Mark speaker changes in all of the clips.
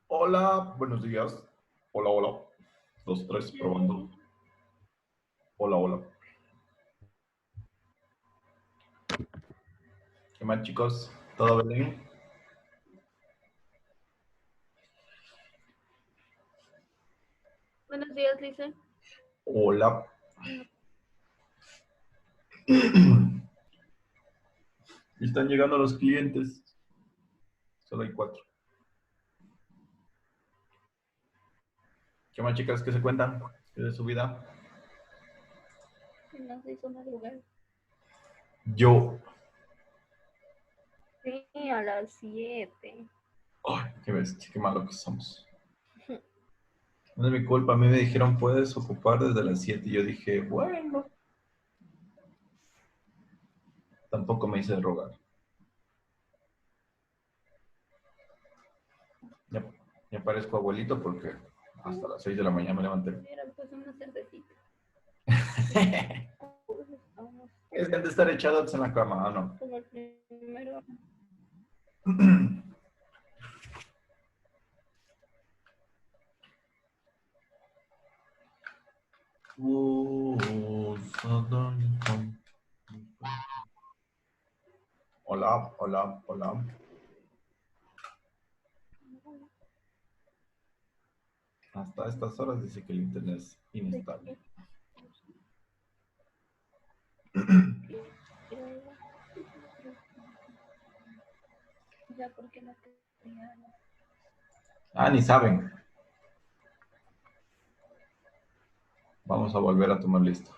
Speaker 1: Hola, buenos días. Hola, hola. Dos, tres, probando. Hola, hola. ¿Qué más, chicos? ¿Todo bien?
Speaker 2: Buenos días, Lisa.
Speaker 1: Hola. Están llegando los clientes. Solo hay 4. ¿Qué más, chicas? ¿Qué se cuentan? ¿Qué de su vida?
Speaker 2: No se hizo madrugar.
Speaker 1: Yo.
Speaker 2: Sí, a las 7.
Speaker 1: Ay, qué bestia, qué malo que somos. No es mi culpa. A mí me dijeron, puedes ocupar desde las 7. Y yo dije, bueno. Tampoco me hice rogar. Ya, ya parezco abuelito porque hasta las 6 de la mañana me levanté.
Speaker 2: Mira, pues una cervecita. Vamos
Speaker 1: Es que han de estar echados en la cama, ¿o no?
Speaker 2: como el primero.
Speaker 1: Hola, hola, hola. Hasta estas horas dice que el internet es inestable.
Speaker 2: Ya, porque no te
Speaker 1: Ah, ni saben. Vamos a volver a tomar listo.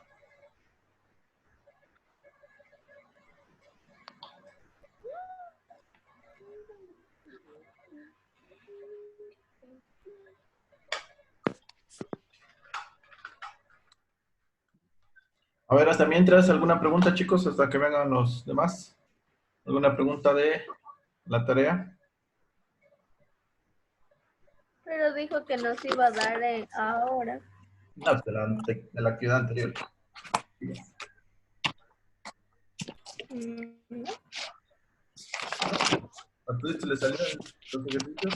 Speaker 1: A ver, hasta mientras, ¿alguna pregunta, chicos? Hasta que vengan los demás. ¿Alguna pregunta de la tarea?
Speaker 2: Pero dijo que nos iba a dar ahora.
Speaker 1: No, de la actividad anterior.
Speaker 2: ¿No?
Speaker 1: ¿A todos les salieron los ejercicios?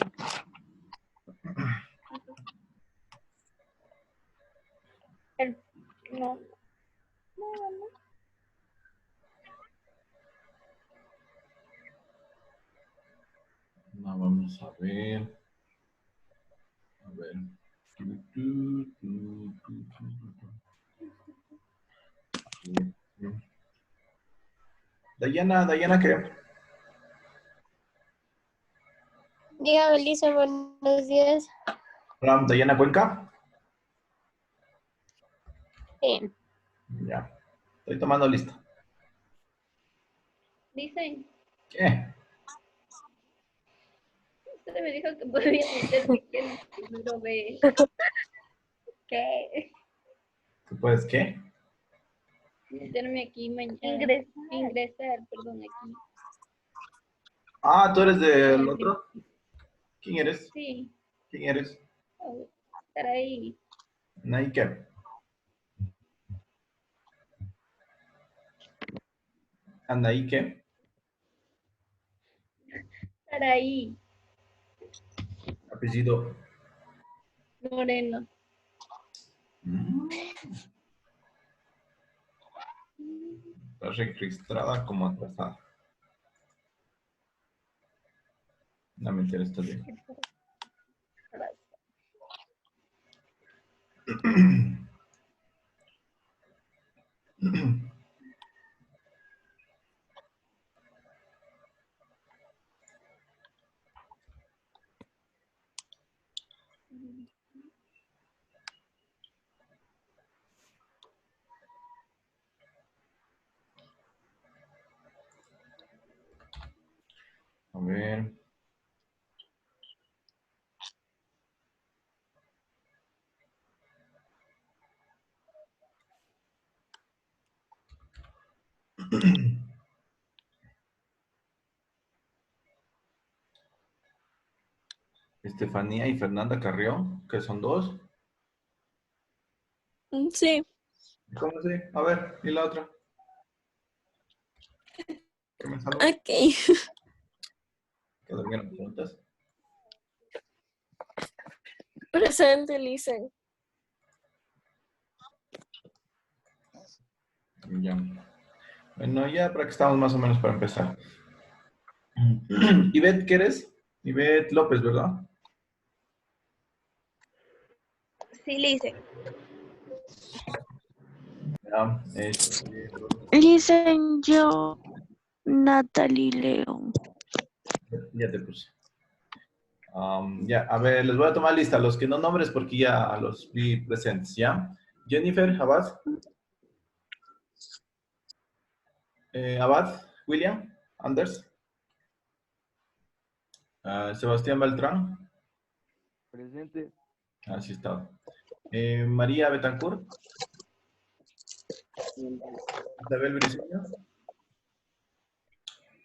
Speaker 2: No. No.
Speaker 1: No, vamos a ver. A ver. Dayana, ¿qué?
Speaker 3: Dígame, Lisa, buenos días.
Speaker 1: Hola, Dayana Cuenca.
Speaker 3: Sí.
Speaker 1: Ya. Estoy tomando lista.
Speaker 2: Dicen,
Speaker 1: ¿Qué?
Speaker 2: usted me dijo que podía meterme que el primero ve. ¿Qué?
Speaker 1: ¿Tú puedes qué?
Speaker 2: Meterme aquí mañana. Ingresar, perdón, aquí.
Speaker 1: Ah, ¿tú eres
Speaker 2: En
Speaker 1: del
Speaker 2: el
Speaker 1: otro? ¿Quién eres?
Speaker 2: Sí.
Speaker 1: ¿Quién eres?
Speaker 2: Estar ahí.
Speaker 1: Nike. Anda ahí, ¿qué?
Speaker 2: Estar ahí.
Speaker 1: Apellido.
Speaker 2: Moreno.
Speaker 1: Mm, Está registrada como atrasada. No, mentira, está bien. A ver. Estefanía y Fernanda Carrión, que son dos.
Speaker 3: Sí.
Speaker 1: ¿Cómo así? A ver, ¿y la otra? ¿Qué me salió?
Speaker 3: Ok.
Speaker 1: ¿Que durmieron juntas?
Speaker 4: Presente, Lisen.
Speaker 1: Ya. Bueno, ya para que estamos más o menos para empezar. Ivette, ¿qué eres? Ivette López, ¿verdad?
Speaker 2: Sí, Lisen.
Speaker 1: Ya,
Speaker 5: Dicen yo, Natalie León.
Speaker 1: ya te puse. Ya, a ver, les voy a tomar lista los que no nombres porque ya los vi presentes, ¿ya? Jennifer, Abad. Abad, William, Anders. Sebastián Beltrán.
Speaker 6: Presente.
Speaker 1: Así está. María Betancourt. Isabel Briceño.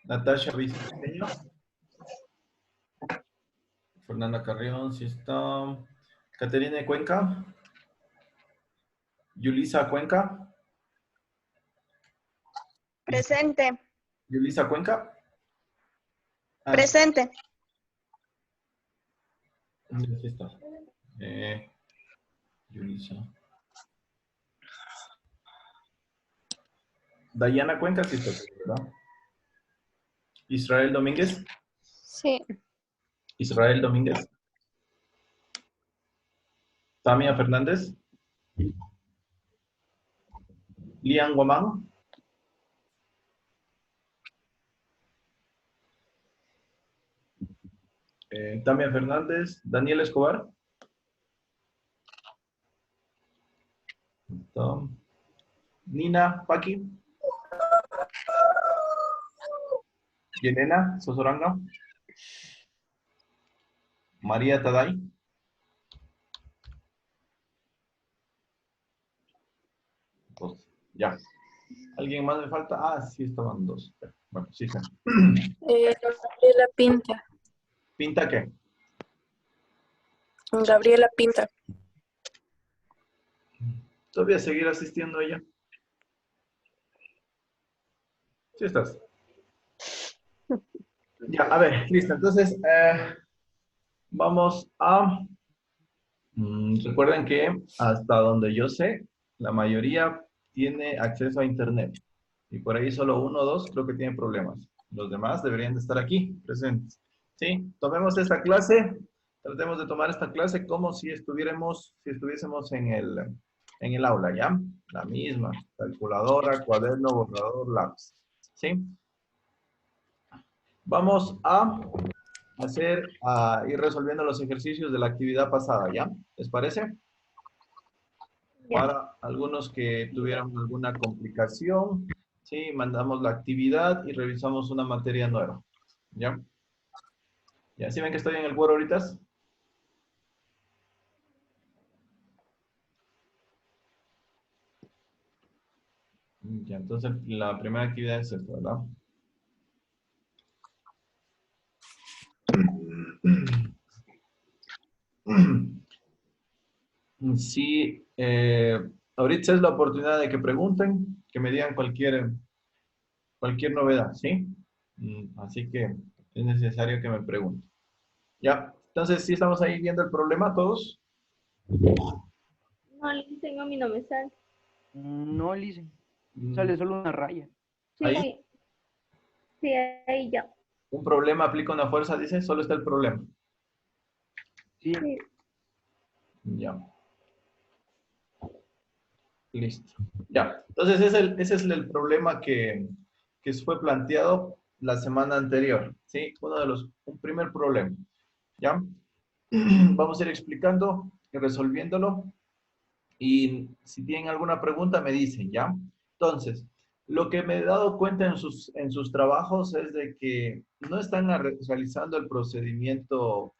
Speaker 1: Natasha Briceño. Fernanda Carrión, sí está. Caterina Cuenca. Yulisa Cuenca.
Speaker 2: Presente.
Speaker 1: Yulisa Cuenca.
Speaker 2: Presente.
Speaker 1: Sí está. Yulisa. Dayana Cuenca, sí está, ¿verdad? Israel Domínguez.
Speaker 3: Sí.
Speaker 1: Israel Domínguez. Tamia Fernández. Lian Guamán. Tamia Fernández. Daniel Escobar. Nina Paqui. Yelena Sosoranga. María Taday. Dos. Ya. ¿Alguien más me falta? Ah, sí, estaban dos. Bueno, sí está.
Speaker 4: Gabriela Pinta.
Speaker 1: ¿Pinta qué?
Speaker 4: Gabriela Pinta.
Speaker 1: ¿Todavía seguir asistiendo a ella? Sí estás. Ya, a ver, listo. Entonces, vamos a... recuerden que hasta donde yo sé, la mayoría tiene acceso a Internet. Y por ahí solo uno o dos creo que tienen problemas. Los demás deberían de estar aquí, presentes. ¿Sí? Tomemos esta clase, tratemos de tomar esta clase como si estuviésemos en el aula, ¿ya? La misma, calculadora, cuaderno, borrador, lápiz. ¿Sí? Vamos a ir resolviendo los ejercicios de la actividad pasada, ¿ya? ¿Les parece? Para algunos que tuvieron alguna complicación, ¿sí? Mandamos la actividad y revisamos una materia nueva, ¿ya? ¿Ya? ¿Sí ven que estoy en el Word ahorita? Ya, entonces la primera actividad es esta, ¿verdad? Sí, ahorita es la oportunidad de que pregunten, que me digan cualquier novedad, ¿sí? Así que es necesario que me pregunten. Ya, entonces, ¿sí estamos ahí viendo el problema todos?
Speaker 2: No, Lisen, a mí no me sale.
Speaker 6: No, Lice.
Speaker 1: Mm,
Speaker 6: Sale solo una raya.
Speaker 1: Ahí,
Speaker 2: Sí, sí, ahí ya.
Speaker 1: un problema aplica una fuerza, dice, solo está el problema.
Speaker 6: Sí.
Speaker 2: Sí.
Speaker 1: Ya. Listo. Ya. Entonces, ese es el problema que fue planteado la semana anterior, ¿sí? Un primer problema, ¿ya? Vamos a ir explicando y resolviéndolo. Y si tienen alguna pregunta, me dicen, ¿ya? Entonces, lo que me he dado cuenta en sus trabajos es de que no están realizando el procedimiento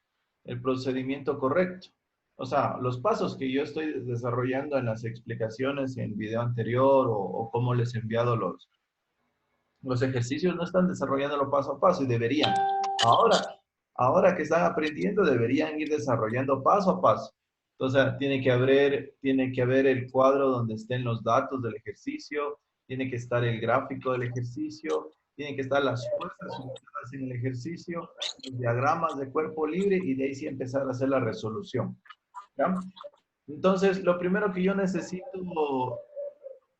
Speaker 1: correcto. O sea, los pasos que yo estoy desarrollando en las explicaciones en el video anterior o cómo les he enviado los ejercicios no están desarrollándolo paso a paso y deberían. Ahora que están aprendiendo, deberían ir desarrollando paso a paso. Entonces, tiene que haber el cuadro donde estén los datos del ejercicio, tiene que estar el gráfico del ejercicio, tienen que estar las fuerzas usadas en el ejercicio, los diagramas de cuerpo libre y de ahí sí empezar a hacer la resolución. ¿Ya? Entonces, lo primero que yo necesito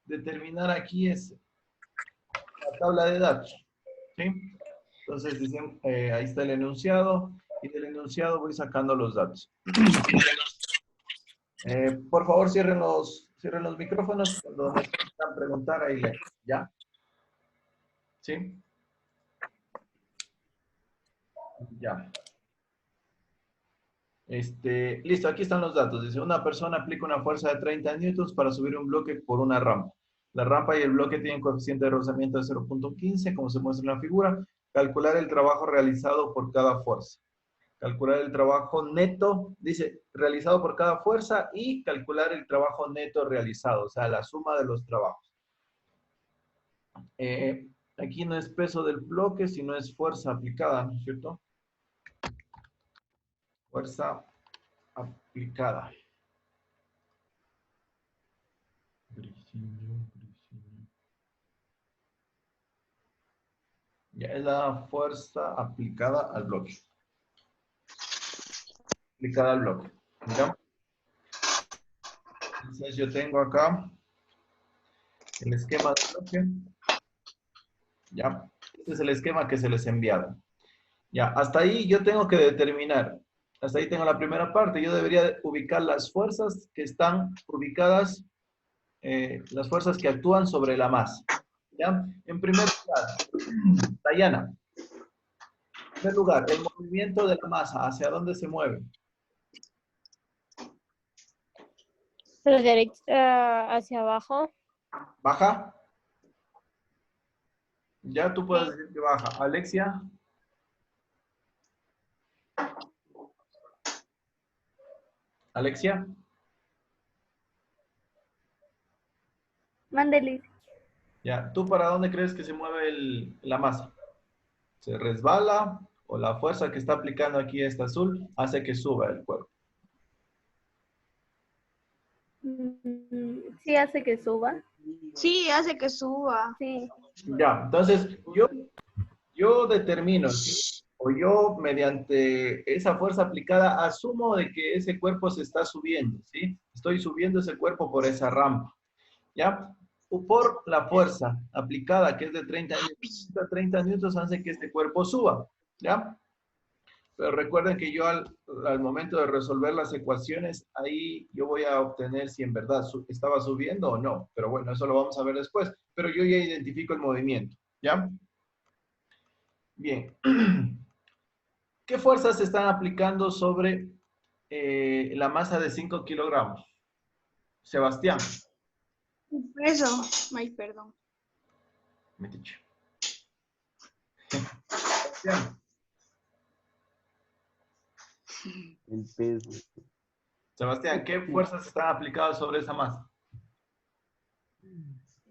Speaker 1: determinar aquí es la tabla de datos. ¿Sí? Entonces, dicen, ahí está el enunciado, y del enunciado voy sacando los datos. Por favor, cierren los micrófonos cuando necesitan preguntar, ahí leen. ¿Ya? ¿Sí? Ya. Listo, aquí están los datos. Dice, una persona aplica una fuerza de 30 newtons para subir un bloque por una rampa. La rampa y el bloque tienen coeficiente de rozamiento de 0.15, como se muestra en la figura. Calcular el trabajo realizado por cada fuerza. Calcular el trabajo neto, dice, realizado por cada fuerza y calcular el trabajo neto realizado, o sea, la suma de los trabajos. Aquí no es peso del bloque, sino es fuerza aplicada, ¿no es cierto? Fuerza aplicada. Ya es la fuerza aplicada al bloque. Aplicada al bloque. ¿Ya? Entonces yo tengo acá el esquema del bloque. ¿Ya? Este es el esquema que se les enviaba. Ya, hasta ahí yo tengo que determinar. Hasta ahí tengo la primera parte. Yo debería ubicar las fuerzas que están ubicadas, las fuerzas que actúan sobre la masa. ¿Ya? En primer lugar, Dayana. En primer lugar, el movimiento de la masa, ¿hacia dónde se mueve?
Speaker 3: Pero derecha hacia abajo.
Speaker 1: ¿Baja? Ya tú puedes decir que baja. Alexia. Alexia.
Speaker 2: Mándele.
Speaker 1: Ya, ¿tú para dónde crees que se mueve la masa? ¿Se resbala o la fuerza que está aplicando aquí esta azul hace que suba el cuerpo?
Speaker 2: Sí hace que suba.
Speaker 7: Sí, hace que suba.
Speaker 2: Sí.
Speaker 1: Ya, entonces yo determino, ¿sí? O yo mediante esa fuerza aplicada asumo de que ese cuerpo se está subiendo, ¿sí? Estoy subiendo ese cuerpo por esa rampa, ¿ya? O por la fuerza aplicada, que es de 30 newtons. 30 newtons hace que este cuerpo suba, ¿ya? Pero recuerden que yo al momento de resolver las ecuaciones, ahí yo voy a obtener si en verdad estaba subiendo o no. Pero bueno, eso lo vamos a ver después. Pero yo ya identifico el movimiento, ¿ya? Bien. ¿Qué fuerzas se están aplicando sobre la masa de 5 kilogramos? Sebastián.
Speaker 7: Eso. Ay, perdón.
Speaker 1: Metiche. Sebastián.
Speaker 6: El peso.
Speaker 1: Sebastián, ¿qué fuerzas están aplicadas sobre esa masa?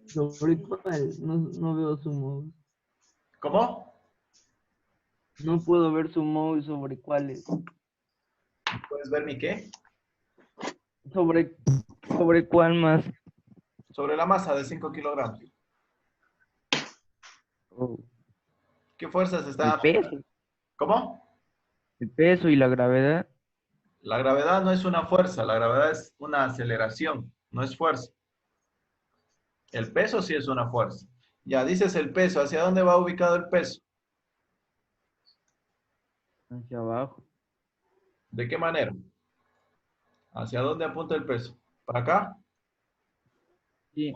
Speaker 8: ¿Sobre cuál? No veo su mouse.
Speaker 1: ¿Cómo?
Speaker 8: No puedo ver su mouse sobre cuáles.
Speaker 1: ¿Puedes ver mi qué?
Speaker 8: ¿Sobre cuál más?
Speaker 1: Sobre la masa de 5 kilogramos.
Speaker 8: Oh,
Speaker 1: ¿Qué fuerzas están
Speaker 8: el
Speaker 1: aplicando?
Speaker 8: peso.
Speaker 1: ¿Cómo?
Speaker 8: El peso y la gravedad.
Speaker 1: La gravedad no es una fuerza, la gravedad es una aceleración, no es fuerza. El peso sí es una fuerza. Ya dices el peso, ¿hacia dónde va ubicado el peso?
Speaker 8: Hacia abajo.
Speaker 1: ¿De qué manera? ¿Hacia dónde apunta el peso? ¿Para acá?
Speaker 8: Sí.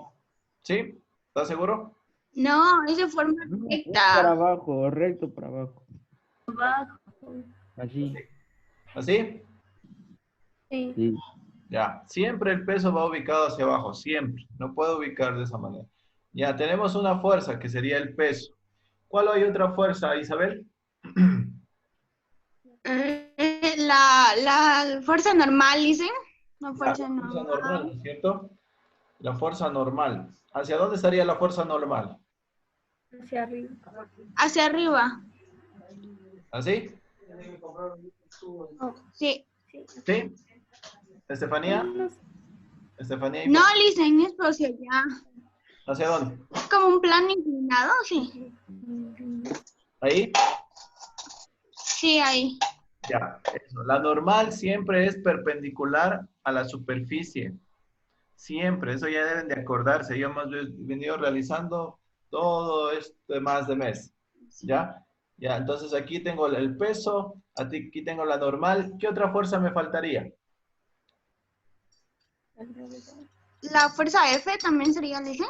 Speaker 1: ¿Sí? ¿Estás seguro?
Speaker 7: No, es de forma
Speaker 8: Para
Speaker 7: recta.
Speaker 8: abajo, recto para abajo.
Speaker 2: Abajo.
Speaker 8: Así.
Speaker 1: ¿Así?
Speaker 2: Sí.
Speaker 8: Sí.
Speaker 1: Ya. Siempre el peso va ubicado hacia abajo, siempre. No puedo ubicar de esa manera. Ya, tenemos una fuerza que sería el peso. ¿Cuál hay otra fuerza, Isabel?
Speaker 7: La fuerza normal, dicen. La
Speaker 1: La
Speaker 7: fuerza
Speaker 1: fuerza normal, ¿no
Speaker 7: normal.
Speaker 1: es cierto? La fuerza normal. ¿Hacia dónde estaría la fuerza normal?
Speaker 2: Hacia arriba.
Speaker 7: Hacia arriba.
Speaker 1: ¿Así?
Speaker 7: Sí.
Speaker 1: ¿Sí? ¿Estefanía? ¿Estefanía?
Speaker 7: No, dicen, es por hacia allá.
Speaker 1: ¿Hacia dónde?
Speaker 7: Como un plano inclinado, sí.
Speaker 1: ¿Ahí?
Speaker 7: Sí, ahí.
Speaker 1: Ya, eso. La normal siempre es perpendicular a la superficie. Siempre, eso ya deben de acordarse. Yo hemos venido realizando todo este más de mes. ¿Ya? Ya, entonces aquí tengo el peso, aquí tengo la normal. ¿Qué otra fuerza me faltaría?
Speaker 7: La fuerza F también sería, dicen.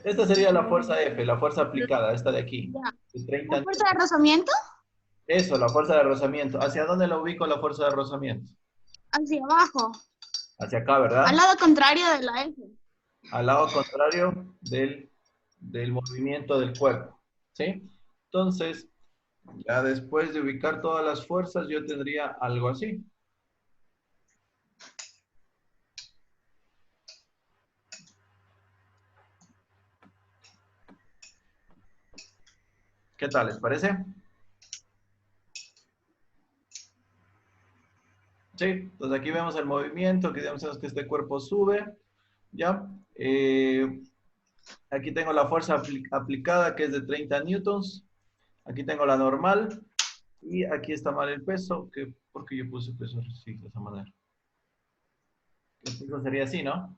Speaker 1: Esta sería la fuerza F, la fuerza aplicada, esta de aquí.
Speaker 7: Ya.
Speaker 1: De
Speaker 7: La
Speaker 1: 30
Speaker 7: fuerza de rozamiento
Speaker 1: Eso, la fuerza de rozamiento. ¿Hacia dónde la ubico la fuerza de rozamiento?
Speaker 7: hacia abajo,
Speaker 1: Hacia acá, ¿verdad?
Speaker 7: al lado contrario de la F.
Speaker 1: Al lado contrario del movimiento del cuerpo. ¿Sí? Entonces, ya después de ubicar todas las fuerzas, yo tendría algo así. ¿Qué tal? ¿Les parece? Sí, entonces aquí vemos el movimiento, que digamos que este cuerpo sube, ¿ya? Aquí tengo la fuerza aplicada, que es de 30 newtons. Aquí tengo la normal. Y aquí está mal el peso, que porque yo puse peso sí, de esa manera. El peso sería así, ¿no?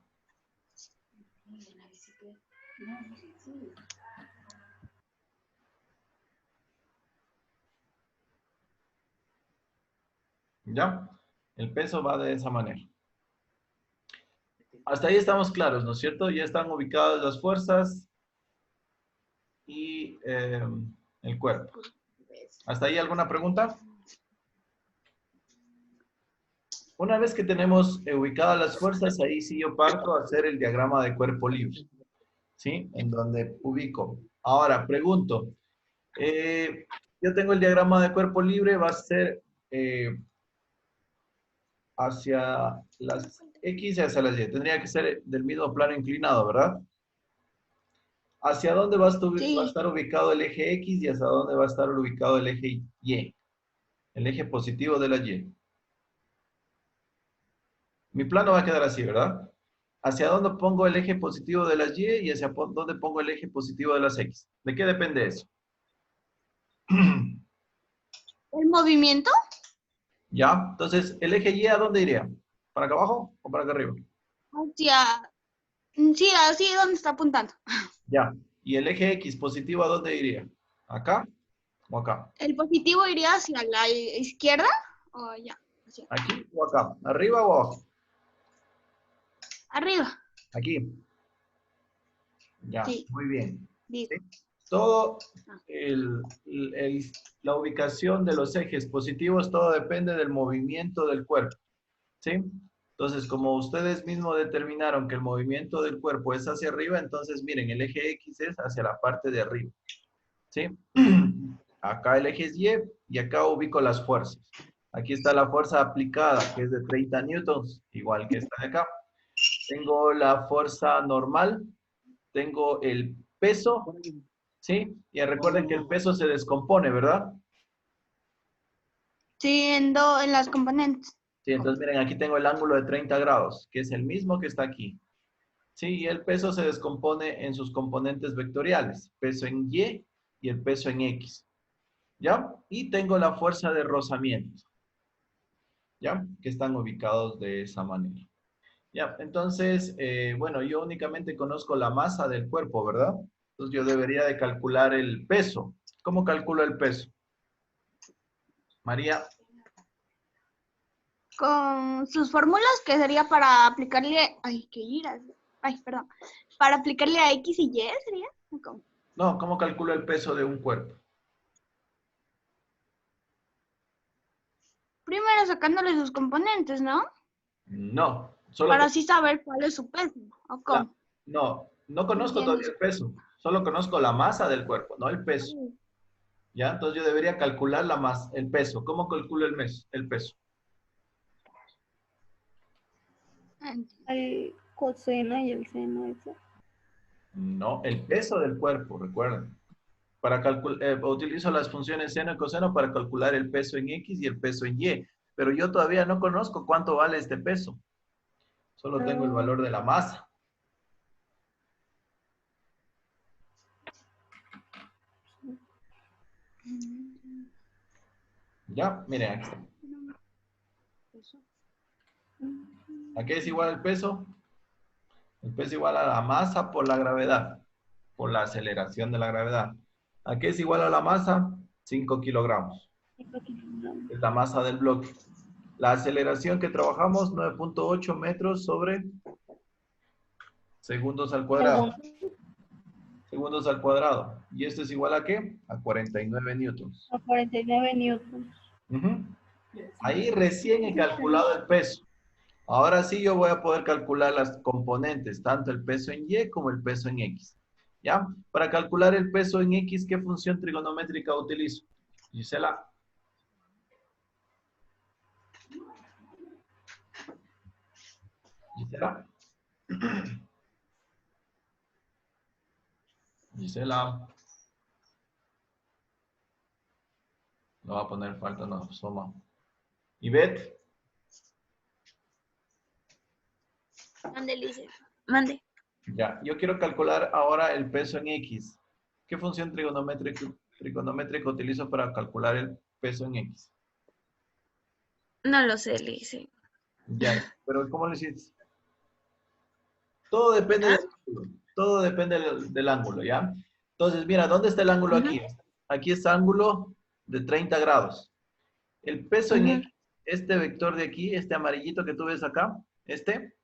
Speaker 1: ¿Ya? El peso va de esa manera. Hasta ahí estamos claros, ¿no es cierto? Ya están ubicadas las fuerzas y el cuerpo. ¿Hasta ahí alguna pregunta? Una vez que tenemos ubicadas las fuerzas, ahí sí yo parto a hacer el diagrama de cuerpo libre. ¿Sí? En donde ubico. Ahora, pregunto. Yo tengo el diagrama de cuerpo libre, va a ser hacia las X y hacia las Y. Tendría que ser del mismo plano inclinado, ¿verdad? ¿Hacia dónde va a estar ubicado el eje X y hacia dónde va a estar ubicado el eje Y? El eje positivo de la Y. Mi plano va a quedar así, ¿verdad? ¿Hacia dónde pongo el eje positivo de las Y y hacia dónde pongo el eje positivo de las X? ¿De qué depende eso?
Speaker 7: ¿El movimiento?
Speaker 1: ¿Ya? Entonces, ¿el eje Y a dónde iría? ¿Para acá abajo o para acá arriba?
Speaker 7: Hacia... Sí, así donde está apuntando.
Speaker 1: Ya. ¿Y el eje X positivo a dónde iría? ¿Acá o acá?
Speaker 7: ¿El positivo iría hacia la izquierda o allá? Hacia
Speaker 1: ¿Aquí o acá? ¿Arriba o abajo?
Speaker 7: arriba.
Speaker 1: Aquí. Ya,
Speaker 7: Sí.
Speaker 1: muy bien.
Speaker 7: Digo.
Speaker 1: ¿Sí? Todo la ubicación de los ejes positivos, todo depende del movimiento del cuerpo. ¿Sí? Entonces, como ustedes mismos determinaron que el movimiento del cuerpo es hacia arriba, entonces miren, el eje X es hacia la parte de arriba. ¿Sí? Acá el eje es Y y acá ubico las fuerzas. Aquí está la fuerza aplicada, que es de 30 newtons, igual que esta de acá. Tengo la fuerza normal, tengo el peso, ¿sí? Y recuerden que el peso se descompone, ¿verdad?
Speaker 7: Sí, en las componentes.
Speaker 1: Sí, entonces miren, aquí tengo el ángulo de 30 grados, que es el mismo que está aquí. Sí, y el peso se descompone en sus componentes vectoriales, peso en Y y el peso en X. ¿Ya? Y tengo la fuerza de rozamiento. ¿Ya? Que están ubicados de esa manera. Ya, entonces, bueno, yo únicamente conozco la masa del cuerpo, ¿verdad? Entonces yo debería de calcular el peso. ¿Cómo calculo el peso? María,
Speaker 7: Con sus fórmulas, que sería para aplicarle... Ay, qué ira. Ay, perdón. Para aplicarle a X y Y, ¿sería? ¿O cómo?
Speaker 1: no, ¿cómo calculo el peso de un cuerpo?
Speaker 7: Primero sacándole sus componentes, ¿no?
Speaker 1: No, solo
Speaker 7: Para así saber cuál es su peso. ¿O cómo?
Speaker 1: no conozco todavía el peso, solo conozco la masa del cuerpo, no el peso. ¿Ya? Entonces yo debería calcular la masa, el peso. ¿Cómo calculo el peso?
Speaker 3: El coseno y el seno, eso.
Speaker 1: No, el peso del cuerpo, recuerden. Para utilizo las funciones seno y coseno para calcular el peso en X y el peso en Y. Pero yo todavía no conozco cuánto vale este peso. Solo tengo el valor de la masa. Ya, miren, aquí está. ¿A qué es igual el peso? El peso igual a la masa por la gravedad, por la aceleración de la gravedad. ¿A qué es igual a la masa? 5 kilogramos. Es la masa del bloque. La aceleración que trabajamos, 9.8 metros sobre segundos al cuadrado. Segundos al cuadrado. ¿Y esto es igual a qué? A 49 newtons.
Speaker 3: A 49 newtons.
Speaker 1: Ujú. Ahí recién he calculado el peso. Ahora sí yo voy a poder calcular las componentes, tanto el peso en Y como el peso en X. ¿Ya? Para calcular el peso en X, ¿qué función trigonométrica utilizo? Gisela. Gisela. Gisela. No va a poner falta, no, suma. Ivette.
Speaker 2: Mande, Lice. Mande.
Speaker 1: Ya, yo quiero calcular ahora el peso en X. ¿Qué función trigonométrica utilizo para calcular el peso en X?
Speaker 2: No lo sé, Lice.
Speaker 1: Ya, pero ¿cómo lo hiciste? Todo depende del ángulo. Todo depende del ángulo, ¿ya? Entonces, mira, ¿dónde está el ángulo aquí? Aquí está ángulo de 30 grados. El peso en X, este vector de aquí, este amarillito que tú ves acá, este,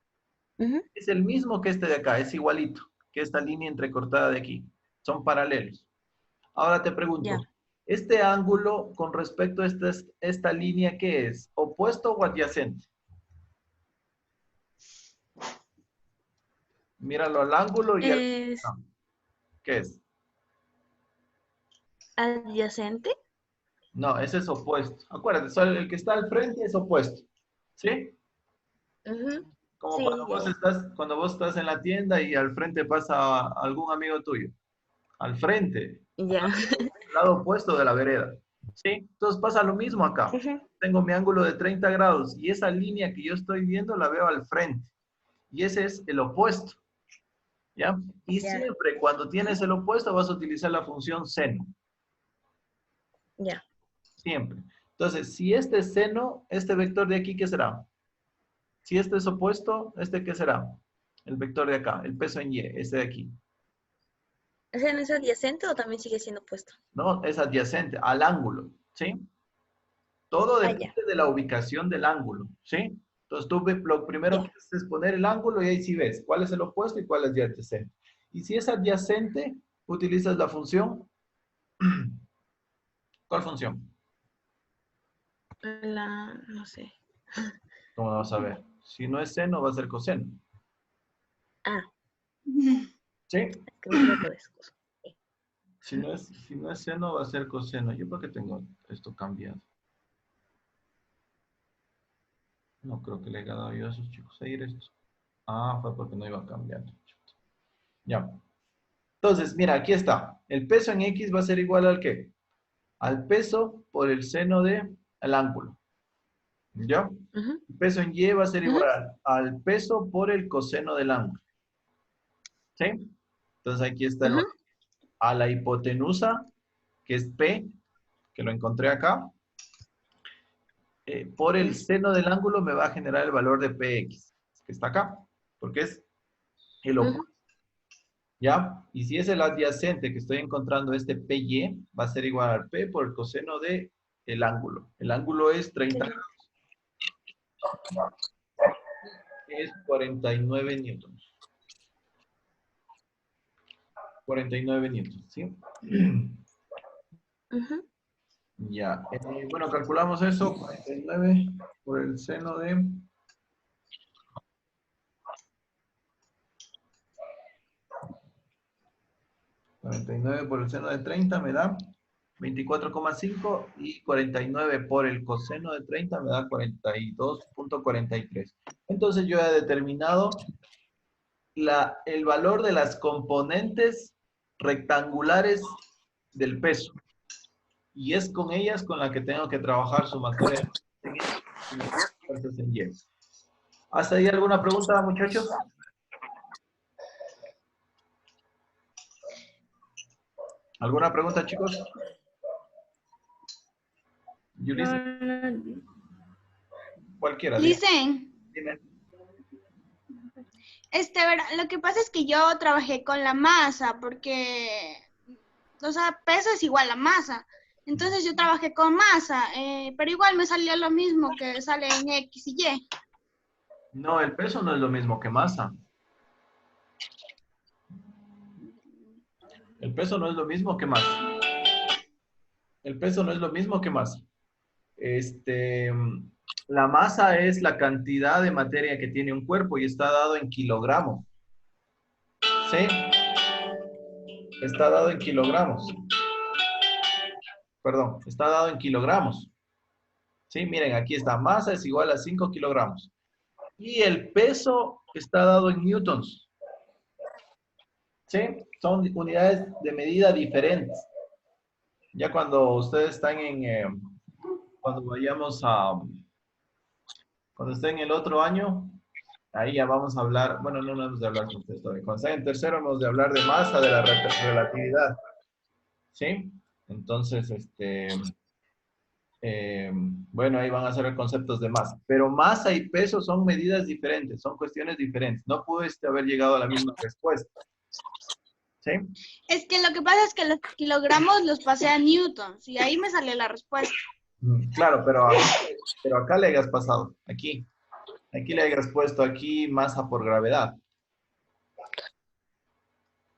Speaker 1: es el mismo que este de acá, es igualito que esta línea entrecortada de aquí. Son paralelos. Ahora te pregunto,
Speaker 2: Ya.
Speaker 1: ¿este ángulo con respecto a esta línea qué es? ¿Opuesto o adyacente? Míralo al ángulo y al...
Speaker 2: ¿Es
Speaker 1: no. ¿Qué es?
Speaker 2: adyacente?
Speaker 1: No, ese es opuesto. Acuérdate, solo el que está al frente es opuesto. ¿Sí? Como
Speaker 2: Sí,
Speaker 1: cuando vos estás en la tienda y al frente pasa algún amigo tuyo. Al frente,
Speaker 2: ya.
Speaker 1: al lado opuesto de la vereda. ¿Sí? Entonces pasa lo mismo acá. Tengo mi ángulo de 30 grados y esa línea que yo estoy viendo la veo al frente. Y ese es el opuesto. ¿Ya? Y
Speaker 2: Ya.
Speaker 1: siempre cuando tienes el opuesto vas a utilizar la función seno.
Speaker 2: Ya.
Speaker 1: Siempre. Entonces, si este es seno, este vector de aquí, ¿qué será? Si este es opuesto, ¿este qué será? El vector de acá, el peso en Y, este de aquí.
Speaker 2: ¿Ese no es adyacente o también sigue siendo opuesto?
Speaker 1: No, es adyacente al ángulo, ¿sí? Todo
Speaker 2: Ah,
Speaker 1: depende
Speaker 2: ya.
Speaker 1: de la ubicación del ángulo, ¿sí? Entonces tú lo primero
Speaker 2: Ya.
Speaker 1: que haces es poner el ángulo y ahí sí ves cuál es el opuesto y cuál es el adyacente. Y si es adyacente, utilizas la función. ¿Cuál función?
Speaker 2: No sé.
Speaker 1: ¿Cómo lo vas a ver? Si no es seno, va a ser coseno.
Speaker 2: Ah,
Speaker 1: ¿Sí?
Speaker 2: es que no me acuerdo de eso.
Speaker 1: Si no es seno, va a ser coseno. ¿Yo por qué tengo esto cambiado? No creo que le haya dado yo a esos chicos a ir esto. Ah, fue porque no iba cambiando. Ya. Entonces, mira, aquí está. El peso en X va a ser igual al ¿qué? Al peso por el seno del ángulo. ¿Ya? El peso en Y va a ser igual al peso por el coseno del ángulo. ¿Sí? Entonces aquí está el valor. A la hipotenusa, que es P, que lo encontré acá, por el seno del ángulo me va a generar el valor de PX, que está acá, porque es el opuesto. ¿Ya? Y si es el adyacente que estoy encontrando, este PY, va a ser igual al P por el coseno del ángulo. El ángulo es 30 grados. Es 49 newtons. 49 newtons, ¿sí? Ya. Bueno, calculamos eso. 49 por el seno de... 49 por el seno de 30 me da 24,5 y 49 por el coseno de 30 me da 42,43. Entonces yo he determinado el valor de las componentes rectangulares del peso. Y es con ellas con la que tengo que trabajar sumatoria en X y fuerzas en Y. ¿Hasta ahí alguna pregunta, muchachos? ¿Alguna pregunta, chicos? Yulisa,
Speaker 3: No,
Speaker 1: cualquiera. Dime.
Speaker 7: Dicen,
Speaker 1: Dime.
Speaker 7: lo que pasa es que yo trabajé con la masa porque, o sea, peso es igual a masa. Entonces yo trabajé con masa, pero igual me salió lo mismo que sale en X y Y.
Speaker 1: No, el peso no es lo mismo que masa. El peso no es lo mismo que masa. El peso no es lo mismo que masa. La masa es la cantidad de materia que tiene un cuerpo y está dado en kilogramos. ¿Sí? Está dado en kilogramos. Perdón, está dado en kilogramos. ¿Sí? Miren, aquí está. Masa es igual a 5 kilogramos. Y el peso está dado en newtons. ¿Sí? Son unidades de medida diferentes. Ya cuando ustedes están cuando vayamos cuando estén en el otro año, ahí ya vamos a hablar, bueno, no hemos de hablar con ustedes todavía. Cuando estén en tercero, hemos de hablar de masa, de la relatividad. ¿Sí? Entonces, bueno, ahí van a ser conceptos de masa. Pero masa y peso son medidas diferentes, son cuestiones diferentes. No pudiste haber llegado a la misma respuesta. ¿Sí?
Speaker 7: Es que lo que pasa es que los kilogramos los pasé a newtons y ahí me salió la respuesta.
Speaker 1: Claro, pero acá le hayas pasado, aquí. Aquí le hayas puesto aquí masa por gravedad.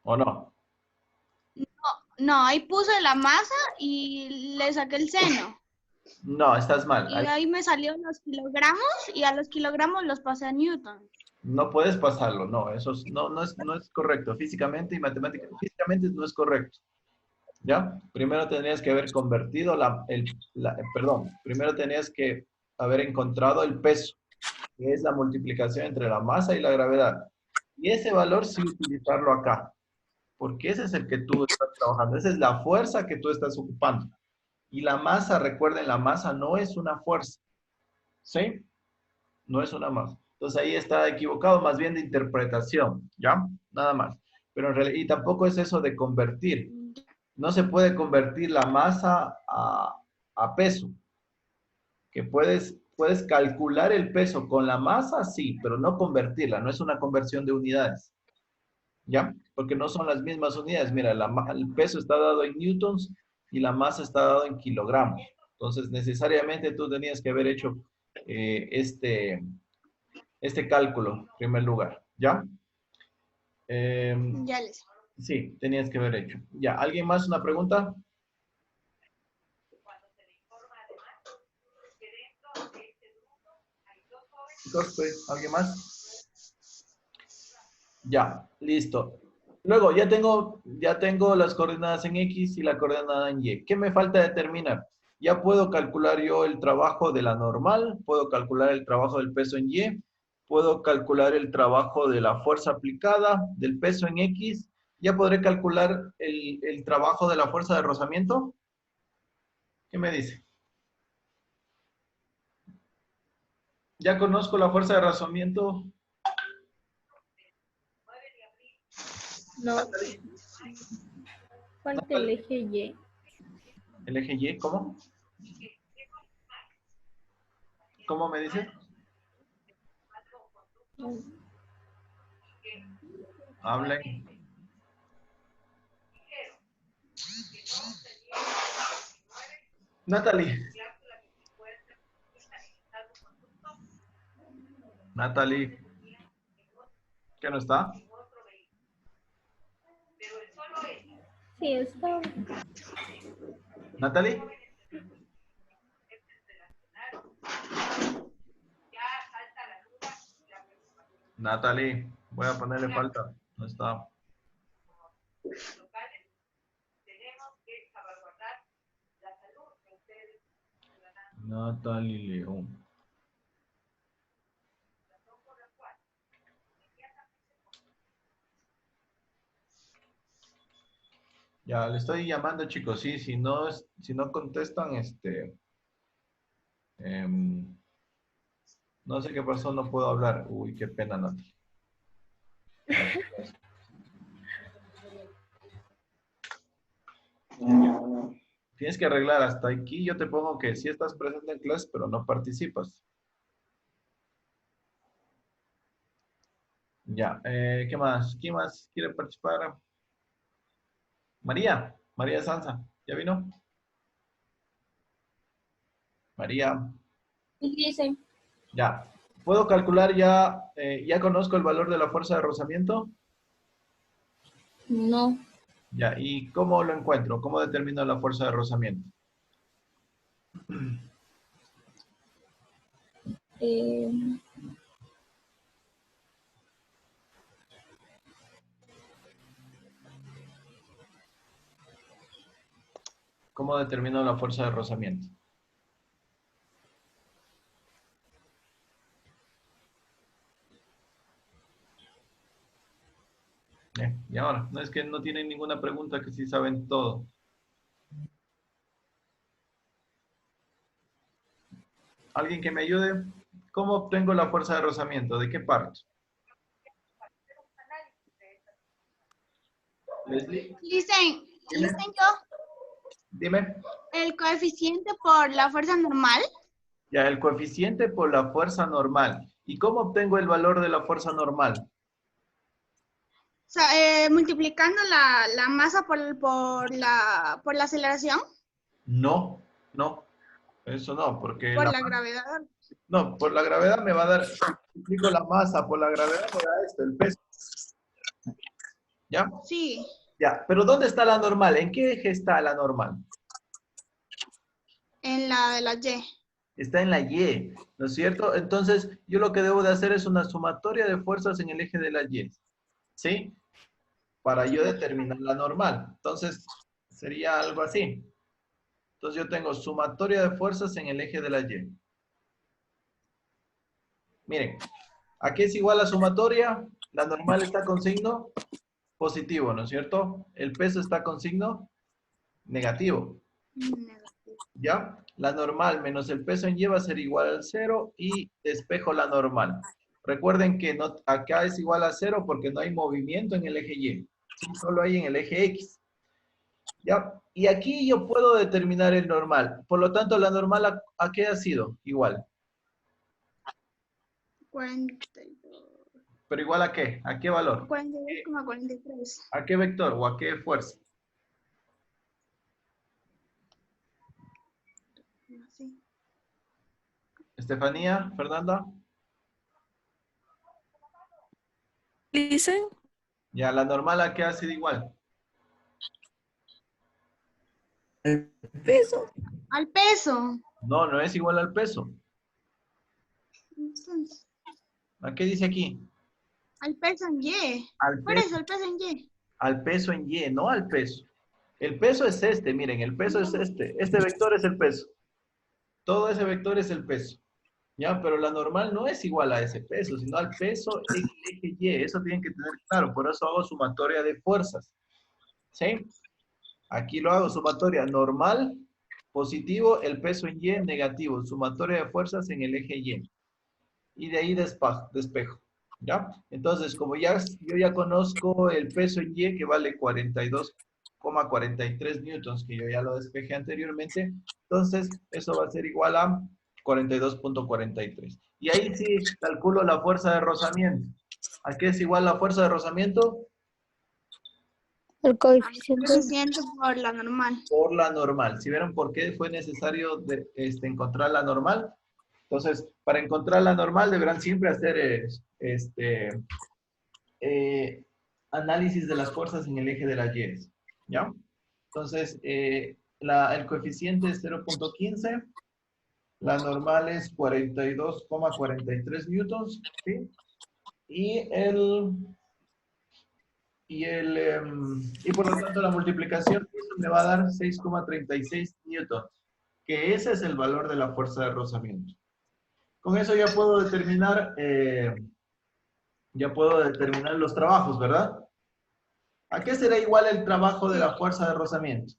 Speaker 1: ¿O no?
Speaker 7: No, ahí puse la masa y le saqué el seno.
Speaker 1: No, estás mal.
Speaker 7: Y ahí me salió los kilogramos y a los kilogramos los pasé a newtons.
Speaker 1: No puedes pasarlo, no, no es correcto. Físicamente y matemáticamente, físicamente no es correcto. ¿Ya? Primero tendrías que haber convertido primero tenías que haber encontrado el peso, que es la multiplicación entre la masa y la gravedad. Y ese valor sí utilizarlo acá, porque ese es el que tú estás trabajando, esa es la fuerza que tú estás ocupando. Y la masa, recuerden, la masa no es una fuerza, ¿sí? No es una masa. Entonces ahí está equivocado, más bien de interpretación, ¿ya? Nada más. Pero en realidad, y tampoco es eso de convertir. No se puede convertir la masa a peso. Que puedes calcular el peso con la masa, sí, pero no convertirla. No es una conversión de unidades, ¿ya? Porque no son las mismas unidades. Mira, el peso está dado en newtons y la masa está dado en kilogramos. Entonces, necesariamente tú tenías que haber hecho este cálculo en primer lugar, ¿ya?
Speaker 7: Ya les.
Speaker 1: Sí, tenías que haber hecho. Ya, ¿alguien más una pregunta? Chicos, ¿alguien más? Ya, listo. Luego, ya tengo las coordenadas en X y la coordenada en Y. ¿Qué me falta determinar? Ya puedo calcular yo el trabajo de la normal, puedo calcular el trabajo del peso en Y, puedo calcular el trabajo de la fuerza aplicada, del peso en X. ¿Ya podré calcular el trabajo de la fuerza de rozamiento? ¿Qué me dice? ¿Ya conozco la fuerza de rozamiento?
Speaker 3: no. Falta el eje Y.
Speaker 1: ¿El eje Y? ¿Cómo? ¿Cómo me dice? Hablen. Natalie. Natalie. ¿Qué no está?
Speaker 3: Sí, está.
Speaker 1: Natalie. Natalie, voy a ponerle falta. No está. Natalie León. Ya, le estoy llamando, chicos. Sí, si no contestan, no sé qué pasó, no puedo hablar. Uy, qué pena, Natalie. Tienes que arreglar hasta aquí. Yo te pongo que sí estás presente en clase, pero no participas. Ya, ¿qué más? ¿Quién más quiere participar? María, María Sanza, ¿ya vino? María,
Speaker 2: Dicen,
Speaker 1: ya. ¿Puedo calcular ya, ya conozco el valor de la fuerza de rozamiento?
Speaker 2: no.
Speaker 1: Ya, ¿y cómo lo encuentro? ¿Cómo determino la fuerza de rozamiento?
Speaker 2: Eh,
Speaker 1: ¿Cómo determino la fuerza de rozamiento? Y ahora, no es que no tienen ninguna pregunta, que sí saben todo. ¿Alguien que me ayude? ¿Cómo obtengo la fuerza de rozamiento? ¿De qué parte? Leslie,
Speaker 7: Dicen yo,
Speaker 1: dime.
Speaker 7: el coeficiente por la fuerza normal.
Speaker 1: Ya, el coeficiente por la fuerza normal. ¿Y cómo obtengo el valor de la fuerza normal?
Speaker 7: O sea, multiplicando la masa por la aceleración,
Speaker 1: No, no, eso no, porque
Speaker 7: por
Speaker 1: la,
Speaker 7: la gravedad.
Speaker 1: no, por la gravedad me va a dar, multiplico la masa, por la gravedad me da esto, el peso. ¿Ya?
Speaker 7: Sí,
Speaker 1: Ya, pero ¿dónde está la normal? ¿En qué eje está la normal?
Speaker 7: en la de la Y.
Speaker 1: Está en la Y, ¿no es cierto? Entonces, yo lo que debo de hacer es una sumatoria de fuerzas en el eje de la Y, ¿sí? Para yo determinar la normal. Entonces, sería algo así. Entonces, yo tengo sumatoria de fuerzas en el eje de la Y. Miren, ¿a qué es igual la sumatoria? La normal está con signo positivo, ¿no es cierto? El peso está con signo negativo. ¿Ya? La normal menos el peso en Y va a ser igual al 0 y despejo la normal. Recuerden que no, acá es igual a 0 porque no hay movimiento en el eje Y. Sí, solo hay en el eje X. ¿Ya? Y aquí yo puedo determinar el normal. Por lo tanto, la normal, ¿a qué ha sido? Igual.
Speaker 7: 42.
Speaker 1: ¿Pero igual a qué? ¿A qué valor?
Speaker 7: 42,43.
Speaker 1: ¿A qué vector o a qué fuerza?
Speaker 7: Así.
Speaker 1: Estefanía, Fernanda.
Speaker 4: Dicen,
Speaker 1: Ya, la normal a qué ha sido igual.
Speaker 4: peso.
Speaker 7: Al peso.
Speaker 1: No, no es igual al peso.
Speaker 7: Entonces,
Speaker 1: ¿A qué dice aquí?
Speaker 7: al peso en Y.
Speaker 1: Al
Speaker 7: Por
Speaker 1: peso,
Speaker 7: eso, al peso en Y.
Speaker 1: al peso en Y, no al peso. El peso es este, miren, el peso es este. Este vector es el peso. Todo ese vector es el peso. ¿Ya? Pero la normal no es igual a ese peso, sino al peso en el eje Y. Eso tienen que tener claro. Por eso hago sumatoria de fuerzas. ¿Sí? Aquí lo hago sumatoria normal, positivo, el peso en Y, negativo. Sumatoria de fuerzas en el eje Y. Y de ahí despejo. ¿Ya? Entonces, como yo ya conozco el peso en Y, que vale 42,43 newtons, que yo ya lo despejé anteriormente, entonces eso va a ser igual a 42,43. Y ahí sí calculo la fuerza de rozamiento. ¿A qué es igual la fuerza de rozamiento?
Speaker 2: el coeficiente.
Speaker 7: Coeficiente por la normal.
Speaker 1: Por la normal. ¿Sí vieron por qué fue necesario encontrar la normal? Entonces, para encontrar la normal deberán siempre hacer análisis de las fuerzas en el eje de la Y. ¿Ya? Entonces, el coeficiente es 0,15, la normal es 42,43 newtons, ¿sí? Y por lo tanto la multiplicación eso me va a dar 6,36 newtons, que ese es el valor de la fuerza de rozamiento. Con eso ya puedo determinar los trabajos, ¿verdad? ¿A qué será igual el trabajo de la fuerza de rozamiento?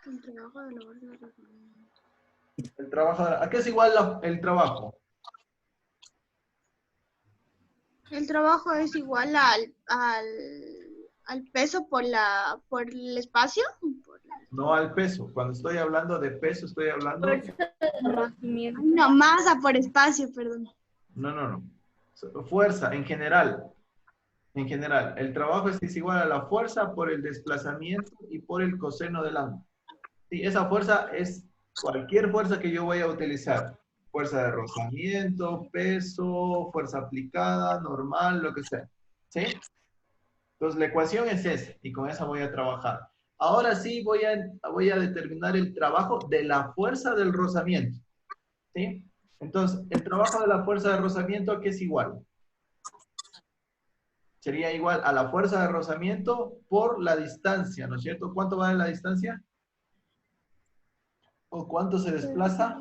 Speaker 7: El trabajo de la fuerza de rozamiento.
Speaker 1: ¿A qué es igual el trabajo?
Speaker 7: El trabajo es igual al peso por el espacio.
Speaker 1: No al peso. Cuando estoy hablando de peso, estoy hablando...
Speaker 3: Fuerza de rozamiento.
Speaker 7: Ay, no, masa por espacio, perdón.
Speaker 1: No. Fuerza, en general. En general. El trabajo es igual a la fuerza por el desplazamiento y por el coseno del ángulo. Sí, esa fuerza es cualquier fuerza que yo voy a utilizar. Fuerza de rozamiento, peso, fuerza aplicada, normal, lo que sea. ¿Sí? Entonces, la ecuación es esa, y con esa voy a trabajar. Ahora sí voy a determinar el trabajo de la fuerza del rozamiento. ¿Sí? Entonces, el trabajo de la fuerza de rozamiento, ¿qué es igual? Sería igual a la fuerza de rozamiento por la distancia, ¿no es cierto? ¿Cuánto vale la distancia? ¿O cuánto se desplaza?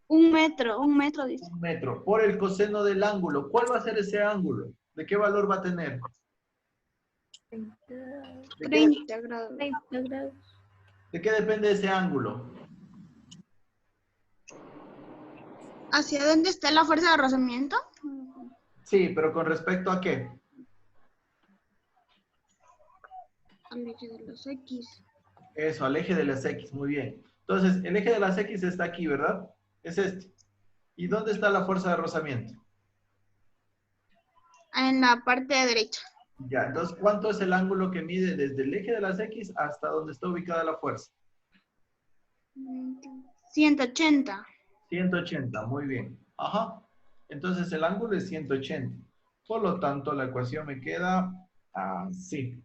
Speaker 7: 1 metro, dice.
Speaker 1: 1 metro. Por el coseno del ángulo. ¿Cuál va a ser ese ángulo? ¿De qué valor va a tener?
Speaker 7: 30 grados.
Speaker 3: 30 grados.
Speaker 1: ¿De qué depende ese ángulo?
Speaker 7: ¿Hacia dónde está la fuerza de rozamiento?
Speaker 1: Sí, pero ¿con respecto a qué?
Speaker 7: Al eje de los X.
Speaker 1: Eso, al eje de las X, muy bien. Entonces, el eje de las X está aquí, ¿verdad? Es este. ¿Y dónde está la fuerza de rozamiento?
Speaker 7: En la parte derecha.
Speaker 1: Ya, entonces, ¿cuánto es el ángulo que mide desde el eje de las X hasta donde está ubicada la fuerza?
Speaker 7: 180.
Speaker 1: 180, muy bien. Ajá. Entonces, el ángulo es 180. Por lo tanto, la ecuación me queda así.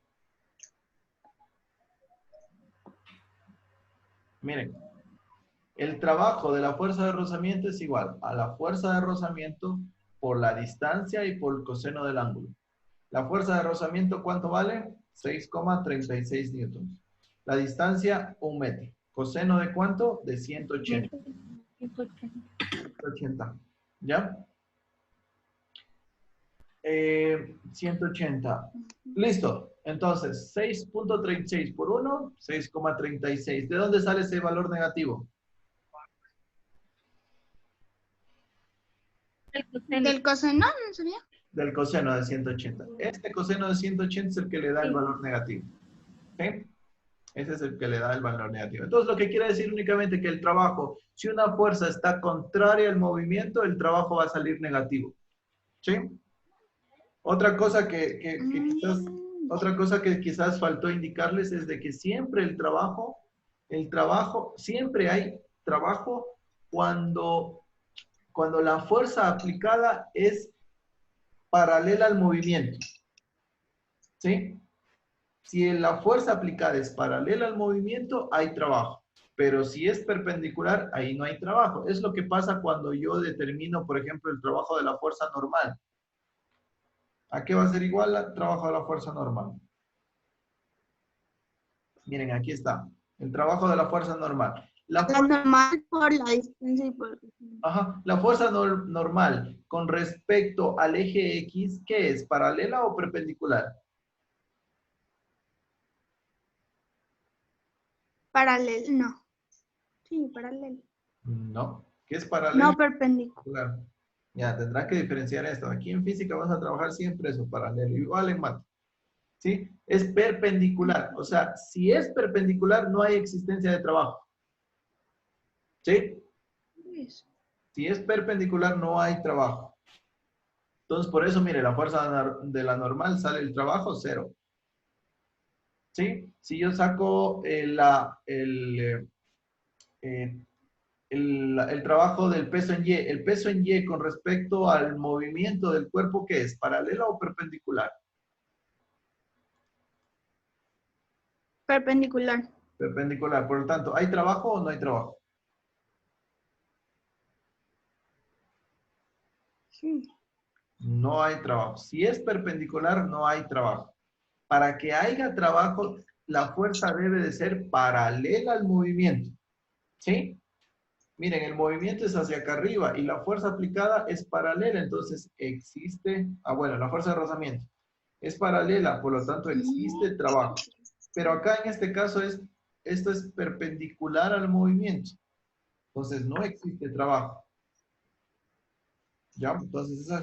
Speaker 1: Miren, el trabajo de la fuerza de rozamiento es igual a la fuerza de rozamiento por la distancia y por el coseno del ángulo. La fuerza de rozamiento, ¿cuánto vale? 6,36 newtons. La distancia, 1 metro. ¿Coseno de cuánto? De 180. 180. ¿Ya? 180. Listo. Entonces, 6.36 por 1, 6,36. ¿De dónde sale ese valor negativo?
Speaker 7: ¿Del coseno, no sería?
Speaker 1: Del coseno de 180. Este coseno de 180 es el que le da el valor negativo. ¿Sí? Ese es el que le da el valor negativo. Entonces, lo que quiere decir únicamente que el trabajo, si una fuerza está contraria al movimiento, el trabajo va a salir negativo. ¿Sí? Otra cosa que quizás faltó indicarles es de que siempre el trabajo, siempre hay trabajo cuando la fuerza aplicada es paralela al movimiento. ¿Sí? Si la fuerza aplicada es paralela al movimiento, hay trabajo. Pero si es perpendicular, ahí no hay trabajo. Es lo que pasa cuando yo determino, por ejemplo, el trabajo de la fuerza normal. ¿A qué va a ser igual al trabajo de la fuerza normal? Miren, aquí está. El trabajo de la fuerza normal.
Speaker 7: La normal por la distancia y por...
Speaker 1: Ajá. La fuerza normal con respecto al eje X, ¿qué es? ¿Paralela o perpendicular?
Speaker 7: Paralelo, no. Sí, paralelo.
Speaker 1: No. ¿Qué es paralelo?
Speaker 7: No perpendicular.
Speaker 1: Ya, tendrás que diferenciar esto. Aquí en física vas a trabajar siempre eso, paralelo. Igual en mate. ¿Sí? Es perpendicular. O sea, si es perpendicular, no hay existencia de trabajo. ¿Sí? Si es perpendicular, no hay trabajo. Entonces, por eso, mire, la fuerza de la normal sale el trabajo 0. ¿Sí? Si yo saco el trabajo del peso en Y, el peso en Y con respecto al movimiento del cuerpo, ¿qué es? ¿Paralela o perpendicular?
Speaker 7: Perpendicular.
Speaker 1: Perpendicular. Por lo tanto, ¿hay trabajo o no hay trabajo?
Speaker 7: Sí.
Speaker 1: No hay trabajo. Si es perpendicular, no hay trabajo. Para que haya trabajo, la fuerza debe de ser paralela al movimiento. ¿Sí? Miren, el movimiento es hacia acá arriba y la fuerza aplicada es paralela, entonces existe, bueno, la fuerza de rozamiento es paralela, por lo tanto existe trabajo. Pero acá en este caso esto es perpendicular al movimiento, entonces no existe trabajo. ¿Ya? Entonces esa